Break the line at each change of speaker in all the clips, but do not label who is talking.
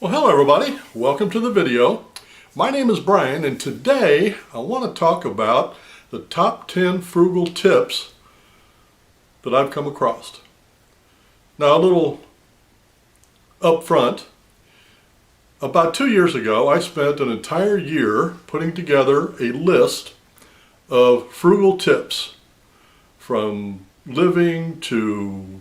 Well, hello everybody. Welcome to the video. My name is Brian, and today I want to talk about the top 10 frugal tips that I've come across. Now, a little up front, about 2 years ago, I spent an entire year putting together a list of frugal tips, from living to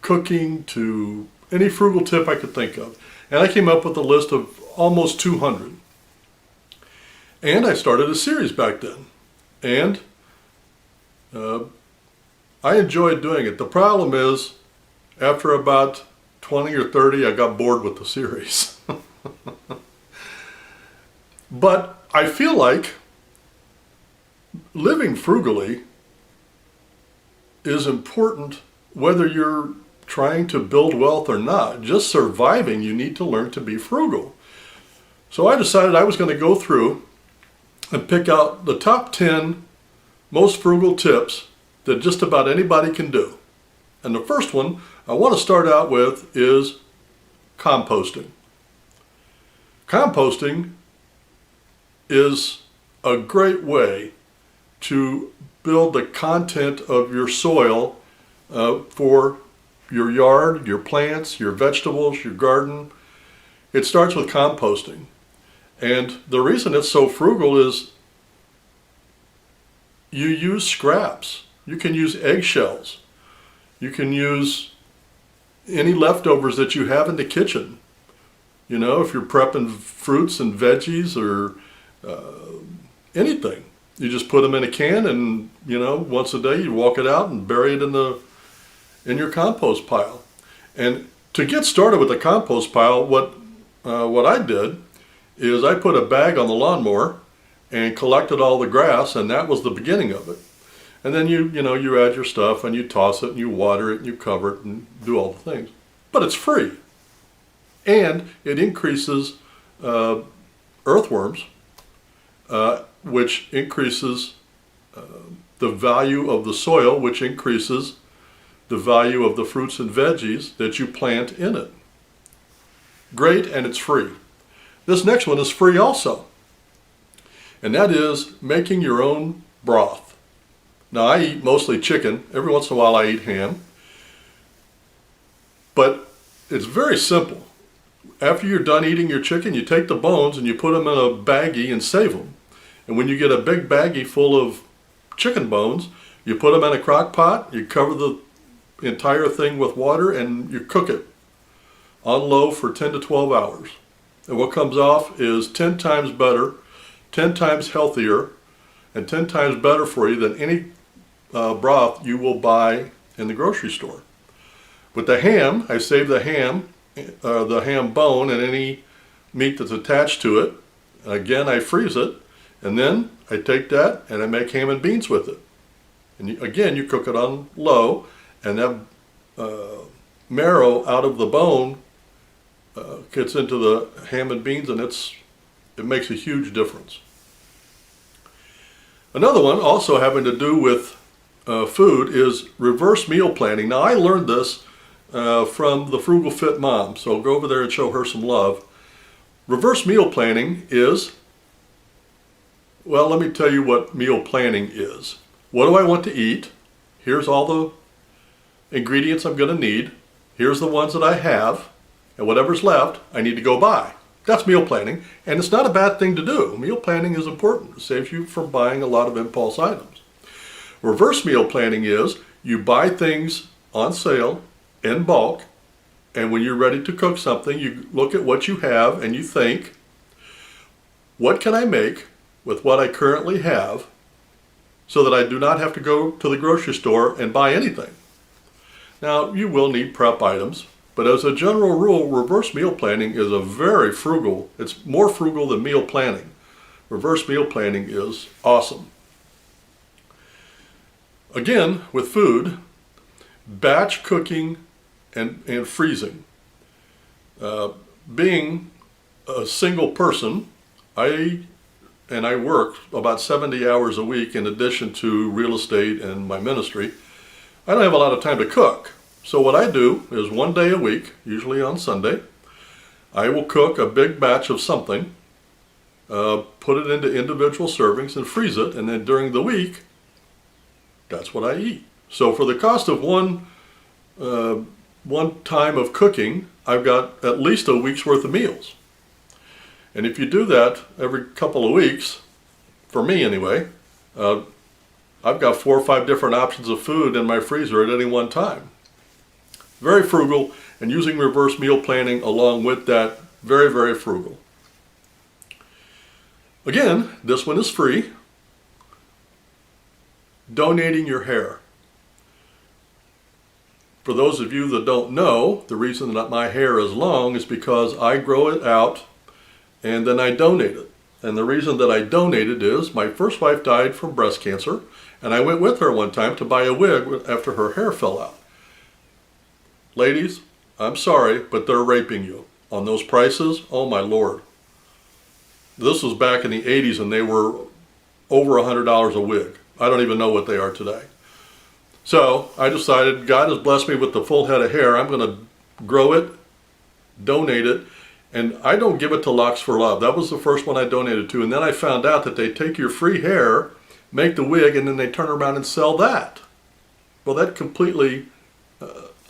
cooking to any frugal tip I could think of. And I came up with a list of almost 200. And I started a series back then. And I enjoyed doing it. The problem is, after about 20 or 30, I got bored with the series. But I feel like living frugally is important whether you're trying to build wealth or not. Just surviving, you need to learn to be frugal. So I decided I was going to go through and pick out the top 10 most frugal tips that just about anybody can do. And the first one I want to start out with is composting. Composting is a great way to build the content of your soil for your yard, your plants, your vegetables, your garden. It starts with composting. And the reason it's so frugal is you use scraps. You can use eggshells. You can use any leftovers that you have in the kitchen. You know, if you're prepping fruits and veggies or anything, you just put them in a can, and once a day you walk it out and bury it in your compost pile. And to get started with the compost pile, what I did is I put a bag on the lawnmower and collected all the grass, and that was the beginning of it. And then you add your stuff and you toss it and you water it and you cover it and do all the things. But it's free, and it increases earthworms, which increases the value of the soil, which increases the value of the fruits and veggies that you plant in it. Great, and it's free. This next one is free also, and that is making your own broth. Now, I eat mostly chicken. Every once in a while I eat ham. But it's very simple. After you're done eating your chicken, you take the bones and you put them in a baggie and save them. And when you get a big baggie full of chicken bones, you put them in a crock pot, you cover the entire thing with water, and you cook it on low for 10 to 12 hours. And what comes off is 10 times better, 10 times healthier, and 10 times better for you than any broth you will buy in the grocery store. With the ham, I save the ham bone and any meat that's attached to it. Again, I freeze it, and then I take that and I make ham and beans with it. And again, you cook it on low, and that marrow out of the bone gets into the ham and beans, and it makes a huge difference. Another one, also having to do with food, is reverse meal planning. Now, I learned this from the Frugal Fit Mom, so I'll go over there and show her some love. Reverse meal planning is, well, let me tell you what meal planning is. What do I want to eat? Here's all the ingredients I'm going to need. Here's the ones that I have, and whatever's left, I need to go buy. That's meal planning, and it's not a bad thing to do. Meal planning is important. It saves you from buying a lot of impulse items. Reverse meal planning is you buy things on sale in bulk, and when you're ready to cook something, you look at what you have and you think, what can I make with what I currently have so that I do not have to go to the grocery store and buy anything? Now, you will need prep items, but as a general rule, reverse meal planning is a very frugal, it's more frugal than meal planning. Reverse meal planning is awesome. Again, with food, batch cooking and freezing. Being a single person, I work about 70 hours a week in addition to real estate and my ministry. I don't have a lot of time to cook. So what I do is one day a week, usually on Sunday, I will cook a big batch of something, put it into individual servings and freeze it, and then during the week, that's what I eat. So for the cost of one time of cooking, I've got at least a week's worth of meals. And if you do that every couple of weeks, for me anyway, I've got 4 or 5 different options of food in my freezer at any one time. Very frugal, and using reverse meal planning along with that, very, very frugal. Again, this one is free. Donating your hair. For those of you that don't know, the reason that my hair is long is because I grow it out and then I donate it. And the reason that I donated is my first wife died from breast cancer, and I went with her one time to buy a wig after her hair fell out. Ladies, I'm sorry, but they're raping you on those prices. Oh my Lord. This was back in the 80s and they were over $100 a wig. I don't even know what they are today. So I decided God has blessed me with the full head of hair. I'm going to grow it, donate it, and I don't give it to Locks for Love. That was the first one I donated to. And then I found out that they take your free hair, make the wig, and then they turn around and sell that. Well, that completely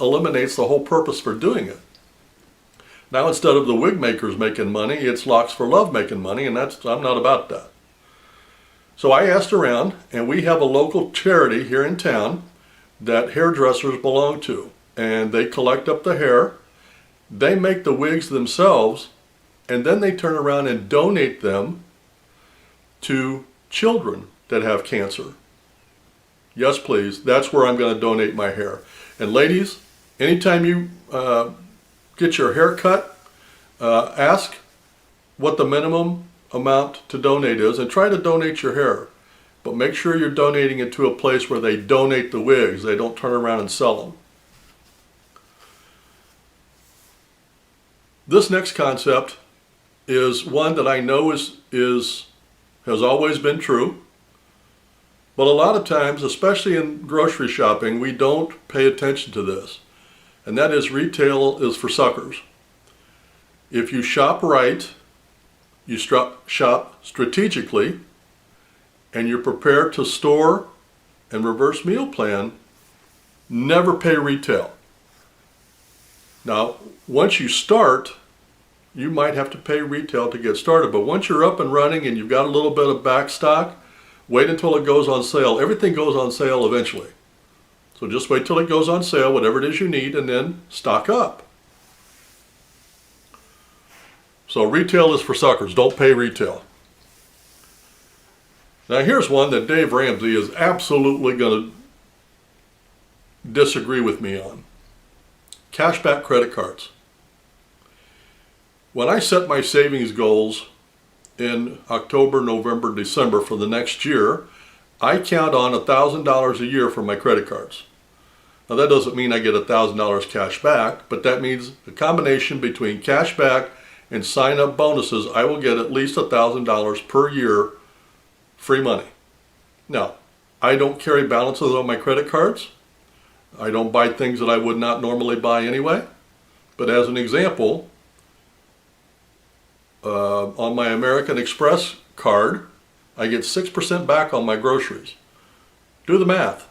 eliminates the whole purpose for doing it. Now instead of the wig makers making money, it's Locks for Love making money, and I'm not about that. So I asked around, and we have a local charity here in town that hairdressers belong to, and they collect up the hair, they make the wigs themselves, and then they turn around and donate them to children that have cancer. Yes, please. That's where I'm going to donate my hair. And ladies, anytime you get your hair cut, ask what the minimum amount to donate is and try to donate your hair. But make sure you're donating it to a place where they donate the wigs. They don't turn around and sell them. This next concept is one that I know has always been true. But a lot of times, especially in grocery shopping, we don't pay attention to this. And that is, retail is for suckers. If you shop right, you shop strategically, and you're prepared to store and reverse meal plan, never pay retail. Now, once you start, you might have to pay retail to get started, but once you're up and running and you've got a little bit of back stock, wait until it goes on sale. Everything goes on sale eventually. So just wait till it goes on sale, whatever it is you need, and then stock up. So retail is for suckers. Don't pay retail. Now here's one that Dave Ramsey is absolutely going to disagree with me on. Cashback credit cards. When I set my savings goals in October, November, December for the next year, I count on $1,000 a year for my credit cards. Now that doesn't mean I get $1,000 cash back, but that means the combination between cash back and sign-up bonuses, I will get at least $1,000 per year free money. Now, I don't carry balances on my credit cards. I don't buy things that I would not normally buy anyway. But as an example, on my American Express card, I get 6% back on my groceries. Do the math.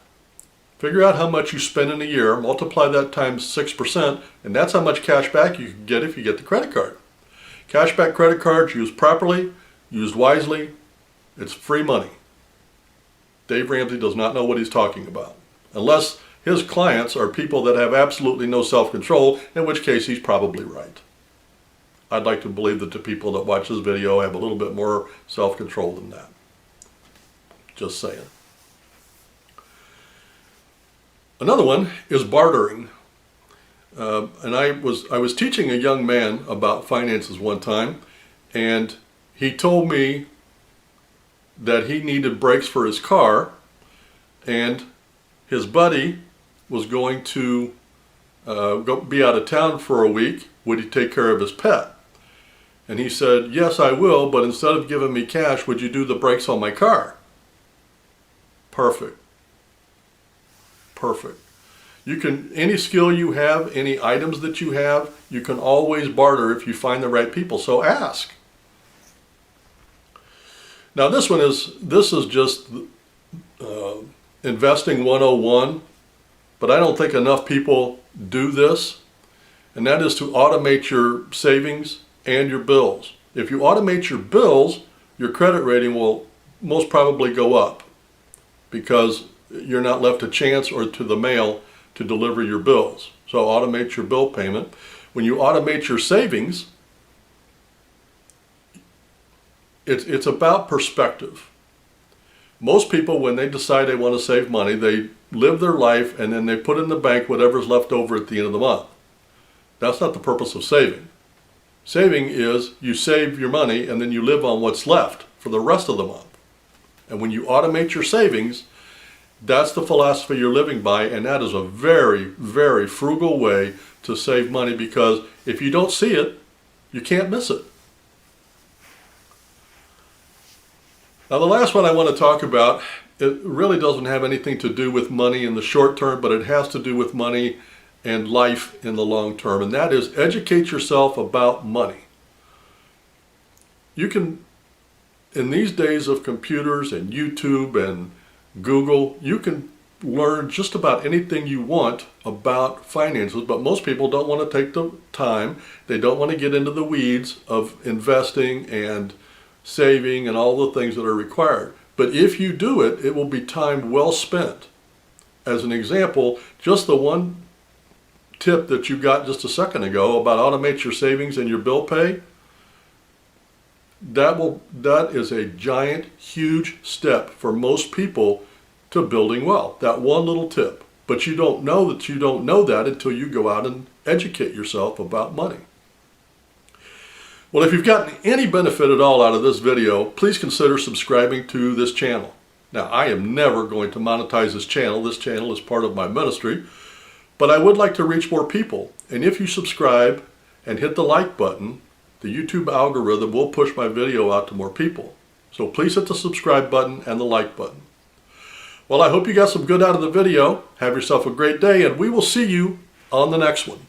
Figure out how much you spend in a year, multiply that times 6%, and that's how much cash back you can get if you get the credit card. Cashback credit cards, used properly, used wisely, it's free money. Dave Ramsey does not know what he's talking about, unless his clients are people that have absolutely no self-control, in which case he's probably right. I'd like to believe that the people that watch this video have a little bit more self-control than that. Just saying. Another one is bartering. And I was teaching a young man about finances one time, and he told me that he needed brakes for his car, and his buddy was going to be out of town for a week. Would he take care of his pet? And he said, yes, I will, but instead of giving me cash, would you do the brakes on my car? Perfect. Perfect. Any skill you have, any items that you have, you can always barter if you find the right people. So ask. Now this is just investing 101, but I don't think enough people do this, and that is to automate your savings and your bills. If you automate your bills, your credit rating will most probably go up because you're not left to chance or to the mail to deliver your bills. So automate your bill payment. When you automate your savings, it's about perspective. Most people, when they decide they want to save money, they live their life and then they put in the bank whatever's left over at the end of the month. That's not the purpose of saving. Saving is you save your money and then you live on what's left for the rest of the month. And when you automate your savings, that's the philosophy you're living by, and that is a very, very frugal way to save money, because if you don't see it, you can't miss it. Now the last one I want to talk about, it really doesn't have anything to do with money in the short term, but it has to do with money and life in the long term, and that is educate yourself about money. You can, in these days of computers and YouTube and Google, you can learn just about anything you want about finances, but most people don't want to take the time. They don't want to get into the weeds of investing and saving and all the things that are required. But if you do it, it will be time well spent. As an example, just the one tip that you got just a second ago about automate your savings and your bill pay, that is a giant, huge step for most people to building wealth. That one little tip. But you don't know that you don't know that until you go out and educate yourself about money. Well, if you've gotten any benefit at all out of this video, please consider subscribing to this channel. Now, I am never going to monetize this channel. This channel is part of my ministry. But I would like to reach more people. And if you subscribe and hit the like button, the YouTube algorithm will push my video out to more people. So please hit the subscribe button and the like button. Well, I hope you got some good out of the video. Have yourself a great day, and we will see you on the next one.